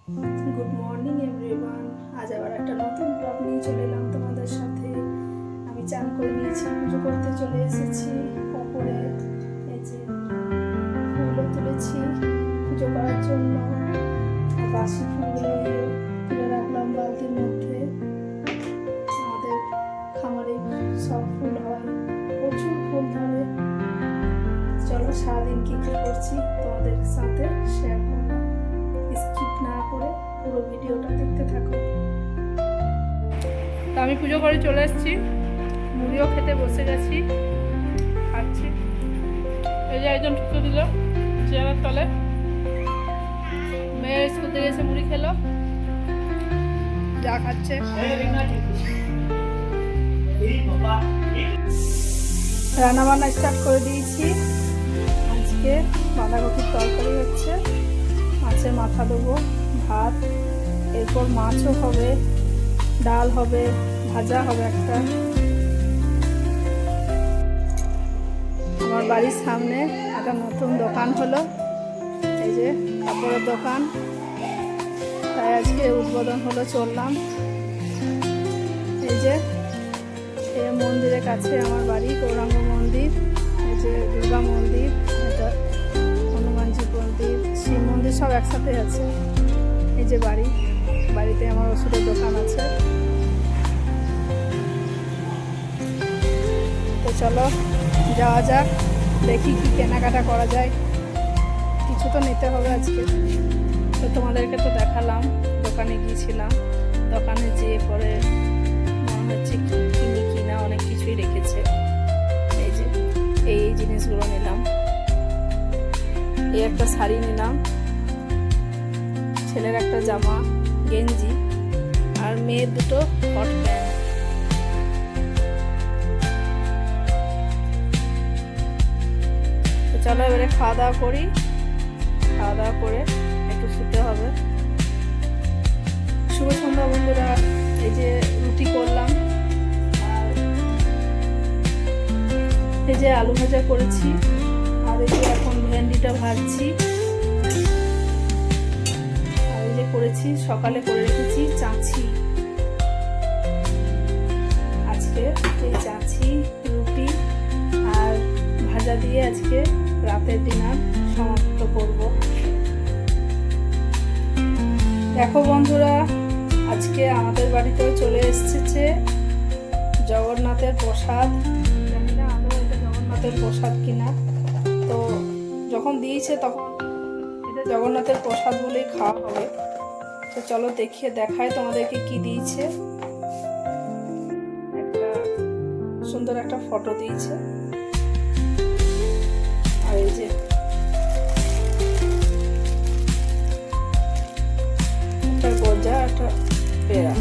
Good morning everyone. আজ আবার একটা নতুন ব্লগ নিয়ে চলে এলাম তোমাদের সাথে। আমি চান করে নিয়েছি, পুজো করতে চলে এসেছি। ওপরে এই যে ফুলও তুলেছি পুজো করার জন্য। বাসি ফুলগুলো তুলে রাখলাম বালতির মধ্যে। আমাদের খামারে সব ফুল হয়, প্রচুর ফুল ধরে। চলো সারাদিন কী কী করছি তোমাদের সাথে শেয়ার করলাম। স্কিপ না করে পুরো ভিডিওটা দেখতে থাকো। তো আমি পুজো করে চলে এসেছি, মুড়িও খেতে বসে গেছি, খাচ্ছি। এই যে একজন ঢুকে দিল চেয়ারের তলে। মেয়ে স্কুল থেকে এসে মুড়ি খেলো, যা খাচ্ছে। রান্না বান্না স্টার্ট করে দিয়েছি। আজকে বাঁধাকপির তরকারি হচ্ছে, মাছের মাথা দেবো, ভাত, এরপর মাছও হবে, ডাল হবে, ভাজা হবে একটা। আমার বাড়ির সামনে একটা নতুন দোকান হলো, এই যে কাপড়ের দোকান, তাই আজকে উদ্বোধন হলো, চললাম। এই যে এই মন্দিরের কাছে আমার বাড়ি, গৌরাঙ্গ মন্দির, এই যে দুর্গা মন্দির, এটা হনুমানজি মন্দির, শিব মন্দির, সব একসাথে আছে। এই যে বাড়ি, বাড়িতে আমার ওষুধের দোকান আছে। তো চলো যাওয়া যাক, দেখি কি কেনাকাটা করা যায়। কিছু তো নিতে হবে আজকে। তো তোমাদেরকে তো দেখালাম, দোকানে গিয়েছিলাম, দোকানে যেয়ে পরে মনে হচ্ছে কিনা অনেক কিছুই রেখেছে। এই যে এই জিনিসগুলো নিলাম, এই একটা শাড়ি নিলাম, ছেলের একটা জামা গেঞ্জি, আর মেয়ের দুটো হট প্যান্ট। তো চলো এবারে খাওয়া দাওয়া করি, খাওয়া দাওয়া করে একটু শুতে হবে। শুভ সন্ধ্যা বন্ধুরা। এই যে রুটি করলাম, আর এই যে আলু ভাজা করেছি, আর এই যে এখন ভেন্ডিটা ভাজছি। আর এই যে করেছি, সকালে করে রেখেছি চাঁছি। আজকে এই চাঁছি, রুটি আর ভাজা দিয়ে আজকে রাতের ডিনার সমাপ্ত করব। দেখো বন্ধুরা, আজকে আমাদের বাড়িতেও চলে এসেছে জগন্নাথের প্রসাদ। জানি না আদৌ এটা জগন্নাথের প্রসাদ কিনা, তো যখন দিয়েছে তখন এটা জগন্নাথের প্রসাদ বলেই খাওয়া হবে। তো চলো দেখাই তোমাদেরকে কি দিয়েছে। একটা সুন্দর একটা ফটো দিয়েছে, আর এই যে একটা গজা, একটা পেড়া।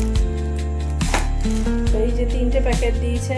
তো এই যে 3টে প্যাকেট দিয়েছে।